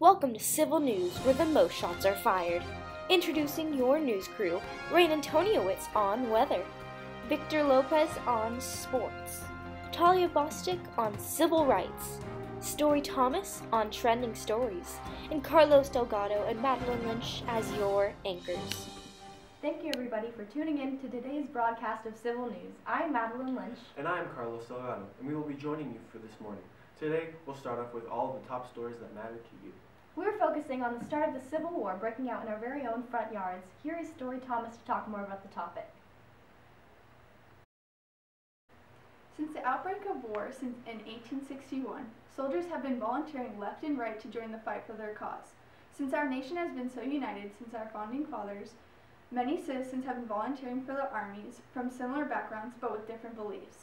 Welcome to Civil News, where the most shots are fired. Introducing your news crew, Rain Antoniewicz on weather, Victor Lopez on sports, Talia Bostic on civil rights, Story Thomas on trending stories, and Carlos Delgado and Madeline Lynch as your anchors. Thank you everybody for tuning in to today's broadcast of Civil News. I'm Madeline Lynch. And I'm Carlos Delgado, and we will be joining you for this morning. Today, we'll start off with all of the top stories that matter to you. We're focusing on the start of the Civil War breaking out in our very own front yards. Here is Story Thomas to talk more about the topic. Since the outbreak of war in 1861, soldiers have been volunteering left and right to join the fight for their cause. Since our nation has been so united since our founding fathers, many citizens have been volunteering for the armies from similar backgrounds but with different beliefs.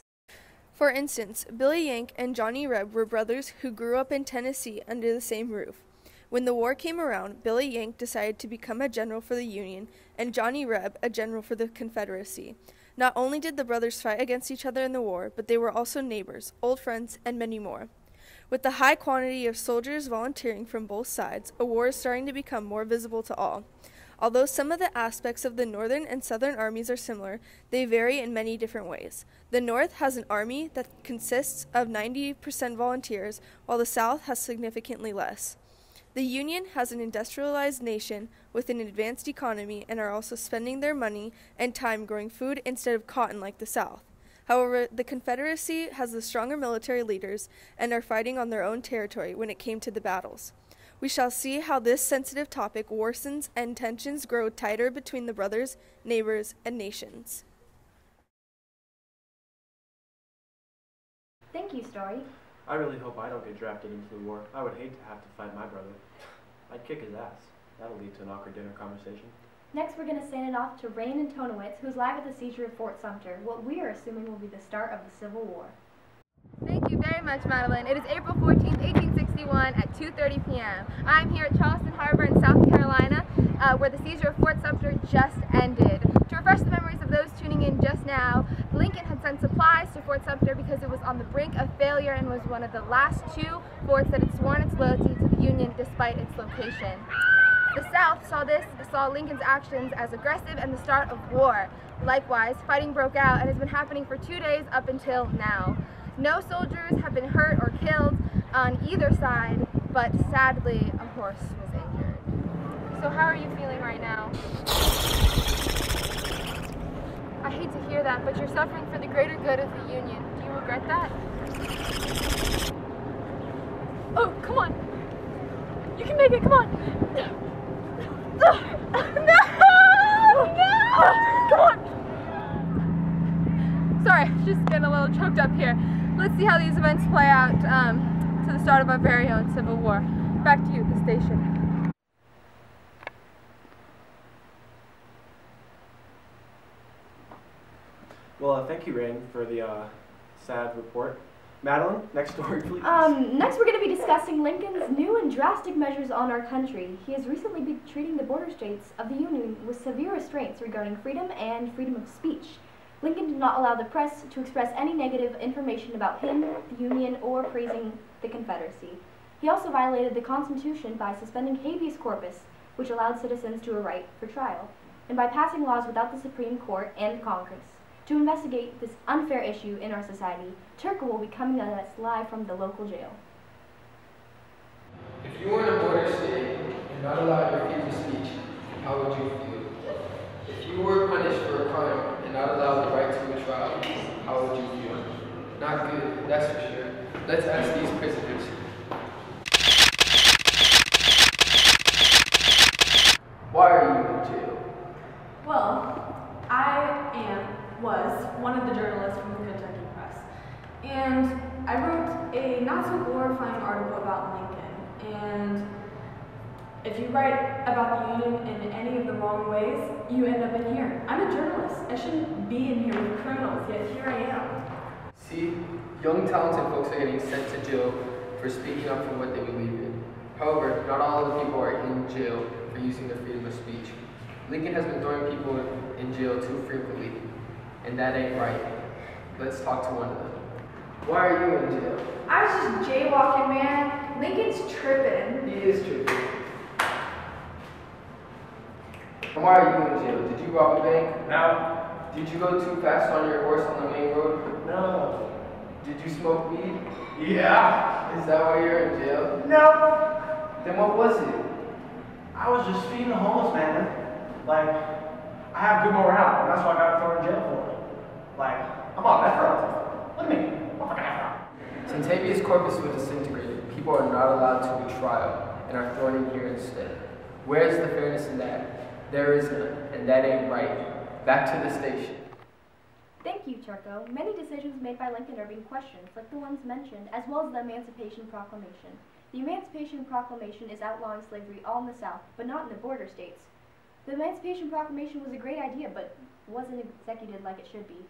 For instance, Billy Yank and Johnny Reb were brothers who grew up in Tennessee under the same roof. When the war came around, Billy Yank decided to become a general for the Union and Johnny Reb a general for the Confederacy. Not only did the brothers fight against each other in the war, but they were also neighbors, old friends, and many more. With the high quantity of soldiers volunteering from both sides, a war is starting to become more visible to all. Although some of the aspects of the Northern and Southern armies are similar, they vary in many different ways. The North has an army that consists of 90% volunteers, while the South has significantly less. The Union has an industrialized nation with an advanced economy and are also spending their money and time growing food instead of cotton like the South. However, the Confederacy has the stronger military leaders and are fighting on their own territory when it came to the battles. We shall see how this sensitive topic worsens and tensions grow tighter between the brothers, neighbors, and nations. Thank you, Story. I really hope I don't get drafted into the war. I would hate to have to fight my brother. I'd kick his ass. That'll lead to an awkward dinner conversation. Next, we're going to send it off to Rain Antoniewicz, who's live at the siege of Fort Sumter, what we are assuming will be the start of the Civil War. Thank you very much, Madeline. It is April 14th, 1861 at 2:30 p.m. I'm here at Charleston Harbor in South Carolina, where the siege of Fort Sumter just ended. To refresh the memories of those tuning in just now, Lincoln had sent supplies to Fort Sumter because it was on the brink of failure and was one of the last two forts that had sworn its loyalty to the Union despite its location. The South saw Lincoln's actions as aggressive and the start of war. Likewise, fighting broke out and has been happening for 2 days up until now. No soldiers have been hurt or killed on either side, but sadly, a horse was injured. So how are you feeling right now? I hate to hear that, but you're suffering for the greater good of the Union. Do you regret that? Oh, come on. You can make it, come on. No! No! Come on! Sorry, just getting a little choked up here. Let's see how these events play out to the start of our very own Civil War. Back to you at the station. Well, thank you, Rain, for the sad report. Madeline, next story, please. Next we're going to be discussing Lincoln's new and drastic measures on our country. He has recently been treating the border states of the Union with severe restraints regarding freedom and freedom of speech. Lincoln did not allow the press to express any negative information about him, the Union, or praising the Confederacy. He also violated the Constitution by suspending habeas corpus, which allowed citizens to a right for trial, and by passing laws without the Supreme Court and Congress. To investigate this unfair issue in our society, Turka will be coming at us live from the local jail. If you were in a border state and not allowed your freedom of speech, how would you feel? If you were punished for a crime and not allowed the right to a trial, how would you feel? Not good, that's for sure. Let's ask these prisoners. Why are you in jail? Well, was one of the journalists from the Kentucky Press, and I wrote a not-so-glorifying article about Lincoln, and if you write about the Union in any of the wrong ways, you end up in here. I'm a journalist. I shouldn't be in here with criminals, yet here I am. See, young talented folks are getting sent to jail for speaking up for what they believe in. However, not all of the people are in jail for using their freedom of speech. Lincoln has been throwing people in jail too frequently, and that ain't right. Let's talk to one of them. Why are you in jail? I was just jaywalking, man. Lincoln's tripping. He is tripping. And why are you in jail? Did you rob a bank? No. Did you go too fast on your horse on the main road? No. Did you smoke weed? Yeah. Is that why you're in jail? No. Then what was it? I was just feeding the homeless man. Like, I have good morale, and that's why I got thrown in jail for it. Like, I'm on Ephraim. Look at me. I'm fucking Ephraim. Since habeas corpus was disintegrated, people are not allowed to be trial and are thrown in here instead. Where is the fairness in that? There is none, and that ain't right. Back to the station. Thank you, Charco. Many decisions made by Lincoln are being questioned, like the ones mentioned, as well as the Emancipation Proclamation. The Emancipation Proclamation is outlawing slavery all in the South, but not in the border states. The Emancipation Proclamation was a great idea, but wasn't executed like it should be.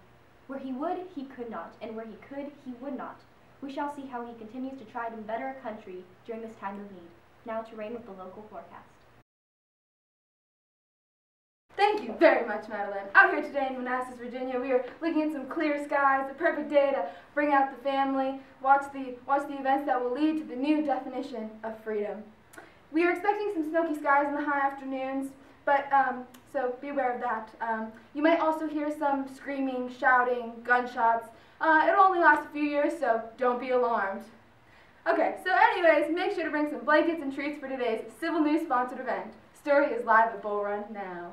Where he would, he could not, and where he could, he would not. We shall see how he continues to try to better our country during this time of need. Now to Rain with the local forecast. Thank you very much, Madeline. Out here today in Manassas, Virginia, we are looking at some clear skies, the perfect day to bring out the family, watch the events that will lead to the new definition of freedom. We are expecting some smoky skies in the high afternoons, but so be aware of that. You might also hear some screaming, shouting, gunshots. It'll only last a few years, so don't be alarmed. Okay, so anyways, make sure to bring some blankets and treats for today's Civil News sponsored event. Story is live at Bull Run now.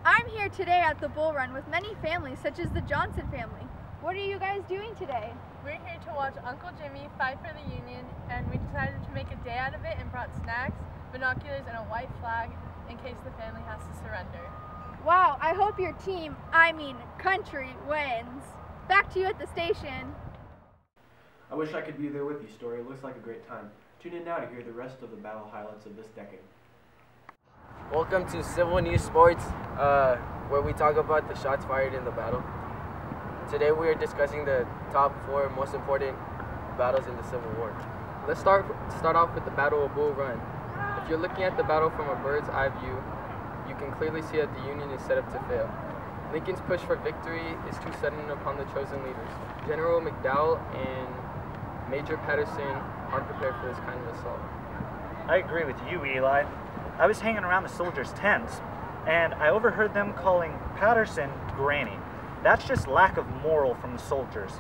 I'm here today at the Bull Run with many families, such as the Johnson family. What are you guys doing today? We're here to watch Uncle Jimmy fight for the Union, and we decided to make a day out of it and brought snacks, binoculars, and a white flag in case the family has to surrender. Wow, I hope your team, country, wins. Back to you at the station. I wish I could be there with you, Story. It looks like a great time. Tune in now to hear the rest of the battle highlights of this decade. Welcome to Civil News Sports, where we talk about the shots fired in the battle. Today we are discussing the top 4 most important battles in the Civil War. Let's start off with the Battle of Bull Run. If you're looking at the battle from a bird's eye view, you can clearly see that the Union is set up to fail. Lincoln's push for victory is too sudden upon the chosen leaders. General McDowell and Major Patterson aren't prepared for this kind of assault. I agree with you, Eli. I was hanging around the soldiers' tents, and I overheard them calling Patterson Granny. That's just lack of moral from the soldiers.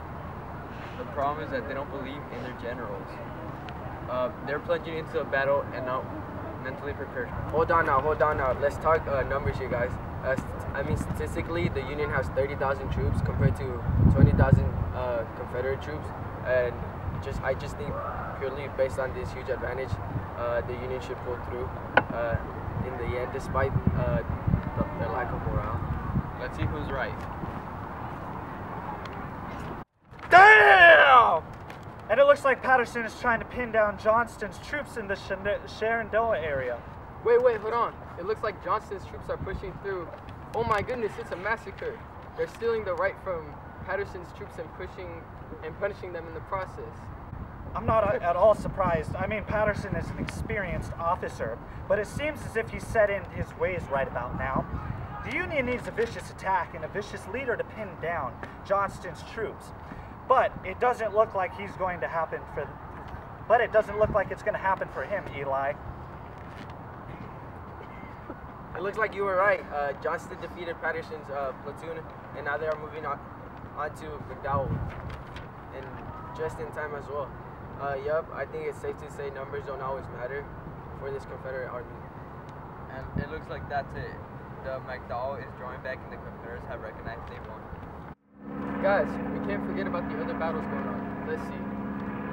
The problem is that they don't believe in their generals. They're plunging into a battle and not mentally prepared. Hold on now. Let's talk numbers here, guys. Statistically, the Union has 30,000 troops compared to 20,000 Confederate troops, and I just think purely based on this huge advantage, the Union should pull through in the end, despite their lack of morale. Let's see who's right. Damn! And it looks like Patterson is trying to pin down Johnston's troops in the Shenandoah area. Wait, hold on. It looks like Johnston's troops are pushing through. Oh my goodness, it's a massacre. They're stealing the right from Patterson's troops and punishing them in the process. I'm not at all surprised. Patterson is an experienced officer, but it seems as if he's set in his ways right about now. The Union needs a vicious attack and a vicious leader to pin down Johnston's troops. But it doesn't look like it's going to happen for him, Eli. It looks like you were right. Johnston defeated Patterson's platoon, and now they are moving on to McDowell, and just in time as well. Yup, I think it's safe to say numbers don't always matter for this Confederate army. And it looks like that's it. The McDowell is drawing back, and the Confederates have recognized they won. Guys, we can't forget about the other battles going on. Let's see.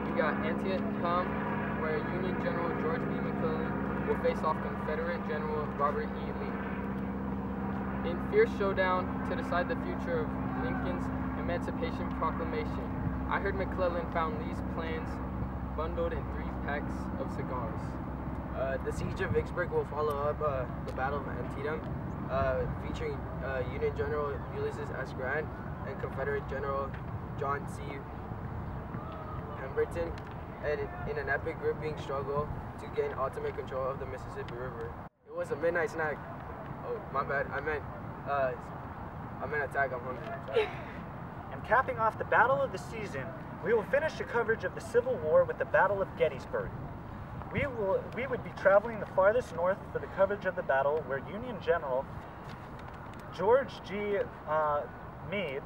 We got Antietam, where Union General George B. McClellan will face off Confederate General Robert E. Lee. In fierce showdown to decide the future of Lincoln's Emancipation Proclamation, I heard McClellan found Lee's plans bundled in 3 packs of cigars. The Siege of Vicksburg will follow up the Battle of Antietam, featuring Union General Ulysses S. Grant and Confederate General John C. Pemberton, and in an epic gripping struggle to gain ultimate control of the Mississippi River. It was a midnight snack. Oh, my bad. I meant attack. I'm hungry. Sorry. And capping off the battle of the season, we will finish the coverage of the Civil War with the Battle of Gettysburg. we would be traveling the farthest north for the coverage of the battle where Union General George G. Meade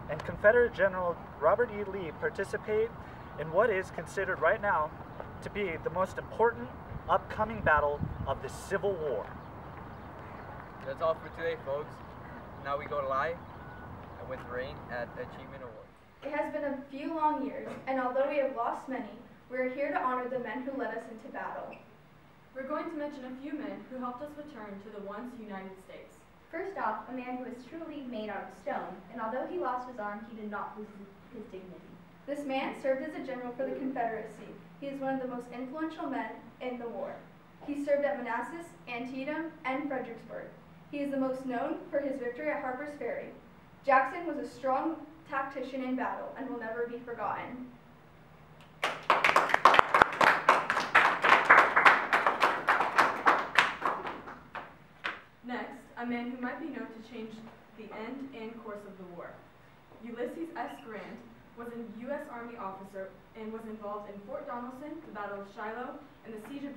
and Confederate General Robert E. Lee participate in what is considered right now to be the most important upcoming battle of the Civil War. That's all for today, folks. Now we go live with Rain at Achievement Award. It has been a few long years, and although we have lost many, we are here to honor the men who led us into battle. We're going to mention a few men who helped us return to the once United States. First off, a man who is truly made out of stone, and although he lost his arm, he did not lose his dignity. This man served as a general for the Confederacy. He is one of the most influential men in the war. He served at Manassas, Antietam, and Fredericksburg. He is the most known for his victory at Harper's Ferry. Jackson was a strong tactician in battle and will never be forgotten. Next, a man who might be known to change the end and course of the war. Ulysses S. Grant was a U.S. Army officer and was involved in Fort Donelson, the Battle of Shiloh, and the Siege of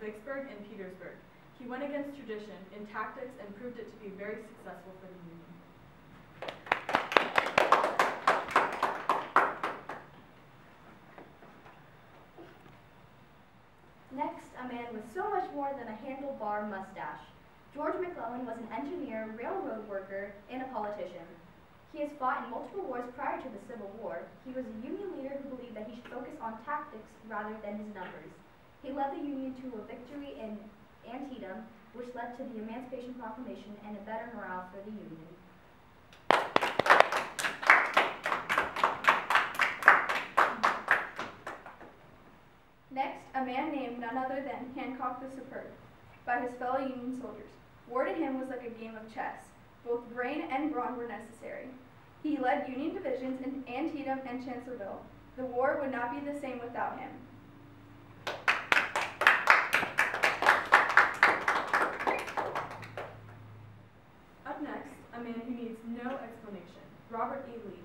Vicksburg and Petersburg. He went against tradition in tactics and proved it to be very successful for the Union. Next, a man with so much more than a handlebar mustache. George McClellan was an engineer, railroad worker, and a politician. He has fought in multiple wars prior to the Civil War. He was a Union leader who believed that he should focus on tactics rather than his numbers. He led the Union to a victory in Antietam, which led to the Emancipation Proclamation and a better morale for the Union. Next, a man named none other than Hancock the Superb, by his fellow Union soldiers. War to him was like a game of chess. Both brain and brawn were necessary. He led Union divisions in Antietam and Chancellorsville. The war would not be the same without him. Up next, a man who needs no explanation, Robert E. Lee.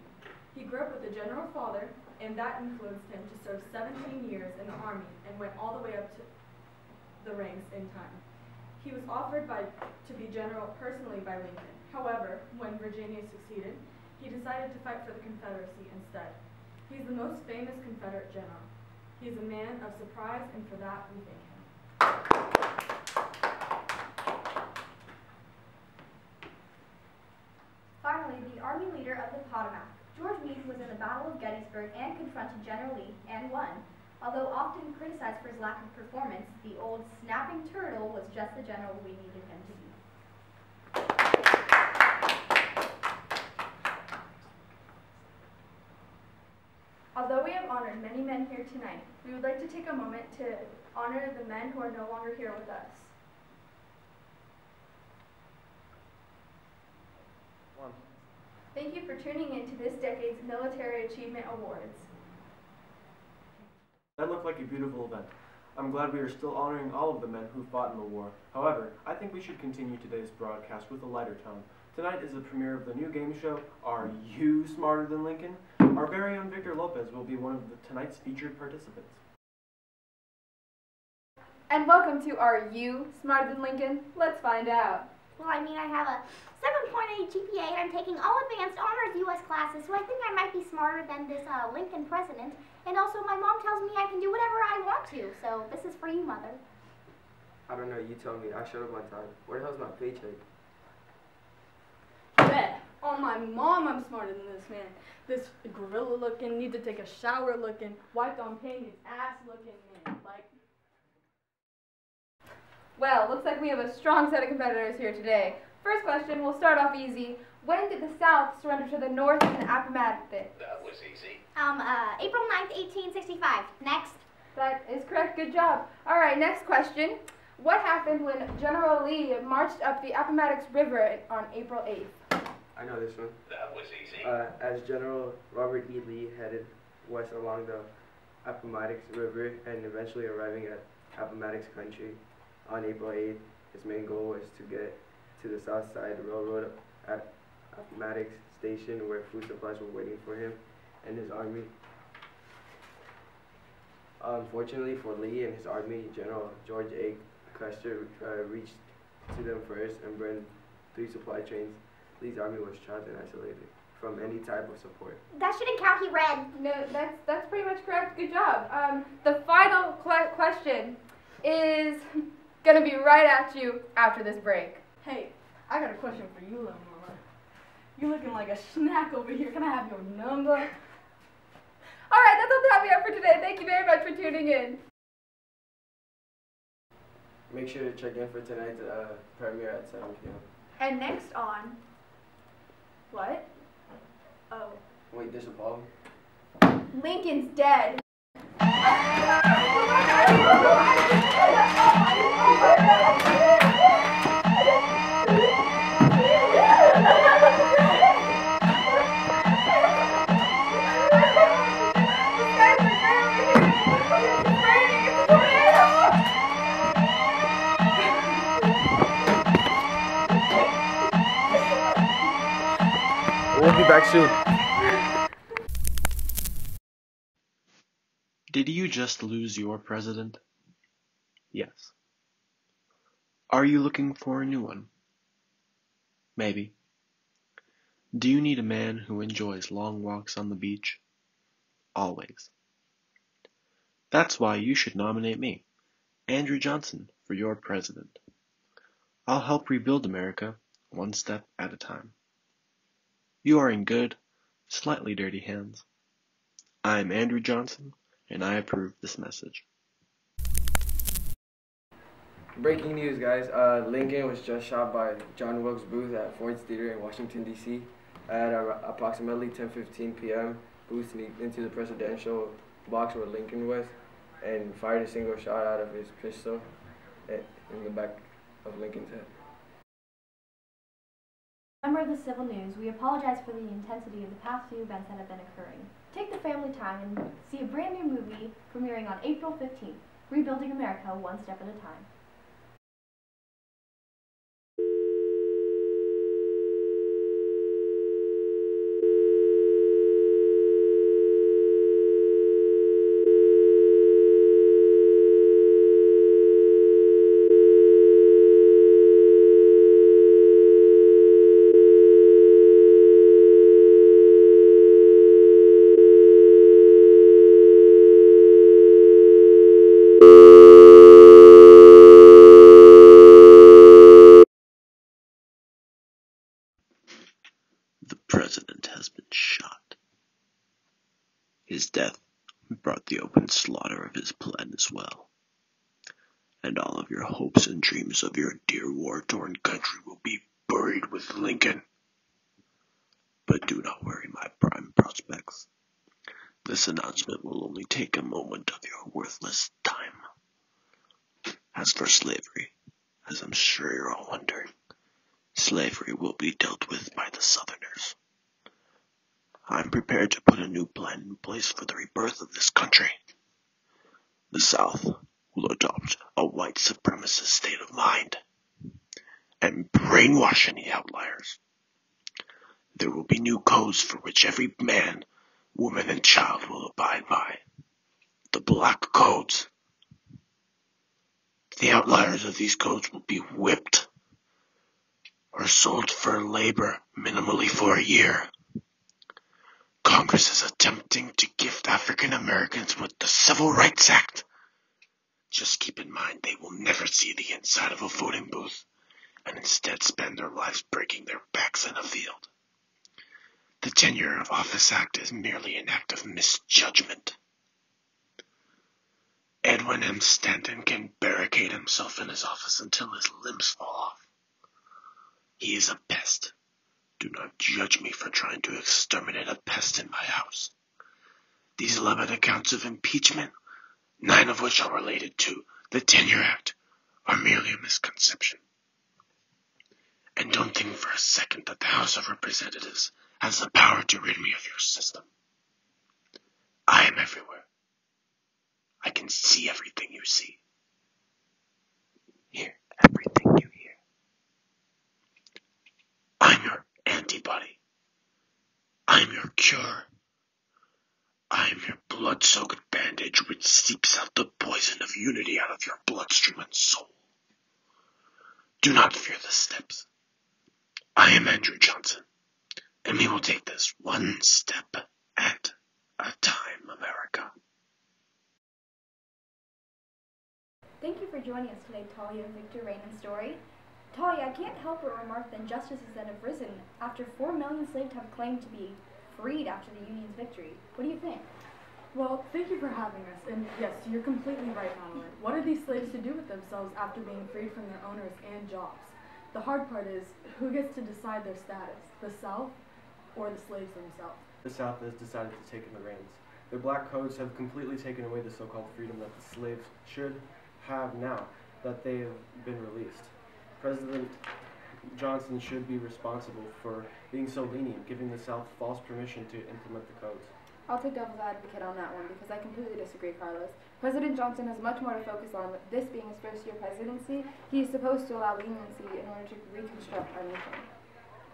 He grew up with a general father, and that influenced him to serve 17 years in the Army and went all the way up to the ranks in time. He was offered to be general personally by Lincoln. However, when Virginia succeeded, he decided to fight for the Confederacy instead. He is the most famous Confederate general. He is a man of surprise, and for that we thank him. Finally, the Army leader of the Potomac. George Meade was in the Battle of Gettysburg and confronted General Lee and won. Although often criticized for his lack of performance, the old snapping turtle was just the general we needed him to be. Although we have honored many men here tonight, we would like to take a moment to honor the men who are no longer here with us. Thank you for tuning in to this decade's Military Achievement Awards. That looked like a beautiful event. I'm glad we are still honoring all of the men who fought in the war. However, I think we should continue today's broadcast with a lighter tone. Tonight is the premiere of the new game show, Are You Smarter Than Lincoln? Our very own Victor Lopez will be one of tonight's featured participants. And welcome to Are You Smarter Than Lincoln? Let's find out. Well, I mean, I have a 7.8 GPA and I'm taking all advanced honors U.S. classes, so I think I might be smarter than this Lincoln president. And also, my mom tells me I can do whatever I want to, so this is for you, Mother. I don't know, you tell me. I showed up on time. Where the hell's my paycheck? Bet. On my mom, I'm smarter than this man. This gorilla looking, need to take a shower looking, wiped on paint his ass looking man. Like. Well, looks like we have a strong set of competitors here today. First question, we'll start off easy. When did the South surrender to the North in the Appomattox? That was easy. April 9th, 1865. Next. That is correct. Good job. All right, next question. What happened when General Lee marched up the Appomattox River on April 8th? I know this one. That was easy. As General Robert E. Lee headed west along the Appomattox River and eventually arriving at Appomattox Country on April 8th, his main goal was to get to the South Side Railroad at Appomattox Station where food supplies were waiting for him and his army. Unfortunately for Lee and his army, General George A. Custer reached to them first and burned 3 supply trains. Lee's army was trapped and isolated from any type of support. That shouldn't count, he read. No, that's pretty much correct. Good job. The final question is gonna be right at you after this break. Hey, I got a question for you, little mama. You looking like a snack over here. Can I have your number? All right, that's all the time we have for today. Thank you very much for tuning in. Make sure to check in for tonight's premiere at 7 p.m. And next on... What? Oh. Wait, there's a bomb? Lincoln's dead. We'll be back soon. Did you just lose your president? Yes. Are you looking for a new one? Maybe. Do you need a man who enjoys long walks on the beach? Always. That's why you should nominate me, Andrew Johnson, for your president. I'll help rebuild America one step at a time. You are in good, slightly dirty hands. I'm Andrew Johnson, and I approve this message. Breaking news, guys. Lincoln was just shot by John Wilkes Booth at Ford's Theater in Washington, D.C. at approximately 10:15 p.m. Booth sneaked into the presidential box where Lincoln was and fired a single shot out of his pistol in the back of Lincoln's head. Member of the Civil News, we apologize for the intensity of the past few events that have been occurring. Take the family time and see a brand new movie premiering on April 15th, Rebuilding America One Step at a Time. The president has been shot. His death brought the open slaughter of his plan as well. And all of your hopes and dreams of your dear war-torn country will be buried with Lincoln. But do not worry, my prime prospects. This announcement will only take a moment of your worthless time. As for slavery, as I'm sure you're all wondering, slavery will be dealt with by the Southerners. I'm prepared to put a new plan in place for the rebirth of this country. The South will adopt a white supremacist state of mind and brainwash any outliers. There will be new codes for which every man, woman, and child will abide by. The black codes. The outliers of these codes will be whipped or sold for labor minimally for a year. Congress is attempting to gift African Americans with the Civil Rights Act. Just keep in mind they will never see the inside of a voting booth and instead spend their lives breaking their backs in a field. The Tenure of Office Act is merely an act of misjudgment. Edwin M. Stanton can barricade himself in his office until his limbs fall off. He is a pest. Do not judge me for trying to exterminate a pest in my house. These 11 accounts of impeachment, 9 of which are related to the Tenure Act, are merely a misconception. And don't think for a second that the House of Representatives has the power to rid me of your system. I am everywhere. I can see everything you see. Hear everything you hear. I'm your antibody. I'm your cure. I'm your blood-soaked bandage. bandage which seeps out the poison of unity out of your bloodstream and soul. Do not fear the steps. I am Andrew Johnson, and we will take this one step at a time, America. Thank you for joining us today, Talia, Victor, Rain, and Story. Talia, I can't help but remark that injustices that have risen after 4 million slaves have claimed to be freed after the Union's victory. What do you think? Well, thank you for having us, and yes, you're completely right, Madeline. What are these slaves to do with themselves after being freed from their owners and jobs? The hard part is, who gets to decide their status, the South or the slaves themselves? The South has decided to take in the reins. Their black codes have completely taken away the so-called freedom that the slaves should have now that they have been released. President Johnson should be responsible for being so lenient, giving the South false permission to implement the codes. I'll take devil's advocate on that one because I completely disagree, Carlos. President Johnson has much more to focus on. This being his first year presidency, he is supposed to allow leniency in order to reconstruct our nation.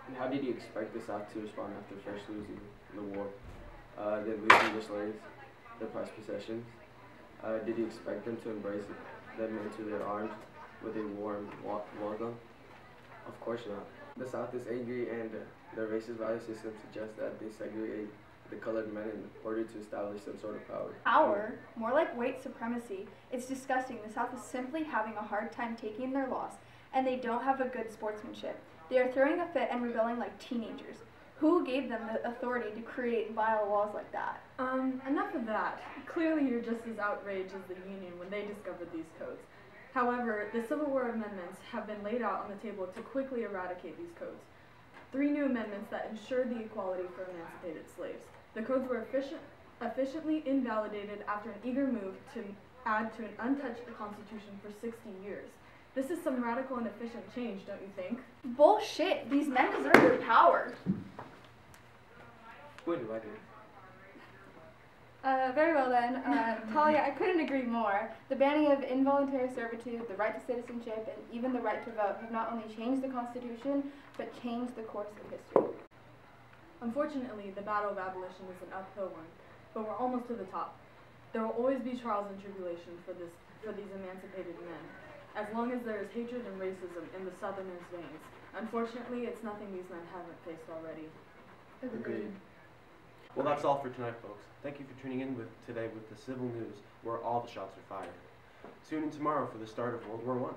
And how did you expect the South to respond after first losing the war? Then losing their slaves, their prized possessions? Did you expect them to embrace them into their arms with a warm welcome? Of course not. The South is angry, and their racist value system suggests that they segregate the colored men in order to establish some sort of power. Power? More like white supremacy. It's disgusting. The South is simply having a hard time taking their loss, and they don't have a good sportsmanship. They are throwing a fit and rebelling like teenagers. Who gave them the authority to create vile laws like that? Enough of that. Clearly you're just as outraged as the Union when they discovered these codes. However, the Civil War amendments have been laid out on the table to quickly eradicate these codes. 3 new amendments that ensured the equality for emancipated slaves. The codes were efficiently invalidated after an eager move to add to an untouched Constitution for 60 years. This is some radical and efficient change, don't you think? Bullshit! These men deserve their power. What do I do? Very well then. Talia, I couldn't agree more. The banning of involuntary servitude, the right to citizenship, and even the right to vote have not only changed the Constitution, but changed the course of history. Unfortunately, the battle of abolition is an uphill one, but we're almost to the top. There will always be trials and tribulation for these emancipated men, as long as there is hatred and racism in the Southerners' veins. Unfortunately, it's nothing these men haven't faced already. Agreed. Well, that's all for tonight, folks. Thank you for tuning in today with the Civil News, where all the shots are fired. Tune in tomorrow for the start of World War I.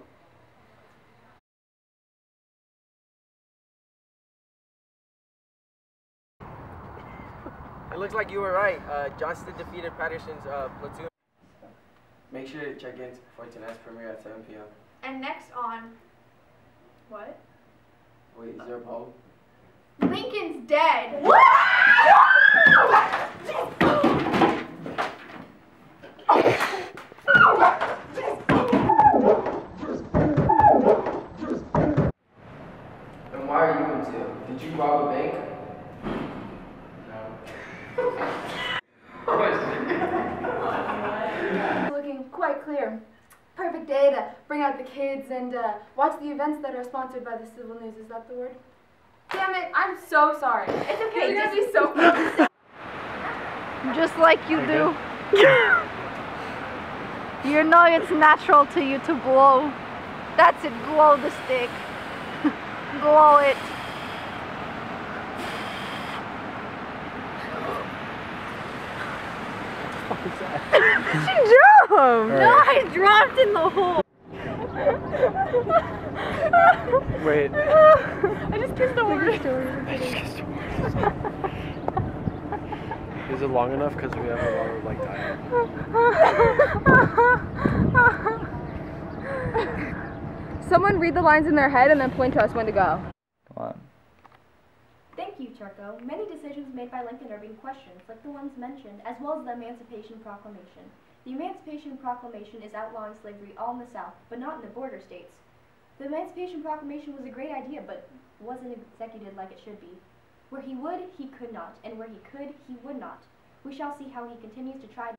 It looks like you were right. Johnston defeated Patterson's platoon. Make sure to check in for tonight's premiere at 7 p.m. And next on... What? Wait, is there a poll? Lincoln's dead! And why are you in jail? Did you rob a bank? Looking quite clear. Perfect day to bring out the kids and watch the events that are sponsored by the Civil News. Is that the word? Damn it, I'm so sorry. It's okay, you're gonna be so fun. Just like you do. You know it's natural to you to blow. That's it, blow the stick. Blow it. She jumped! Right. No, I dropped in the hole. Wait. I just kissed the word. I just kissed a word. Is it long enough? Because we have a lot of like time. Someone read the lines in their head and then point to us when to go. Come on. Thank you, Charco. Many decisions made by Lincoln are being questioned, like the ones mentioned, as well as the Emancipation Proclamation. The Emancipation Proclamation is outlawing slavery all in the South, but not in the border states. The Emancipation Proclamation was a great idea, but wasn't executed like it should be. Where he would, he could not, and where he could, he would not. We shall see how he continues to try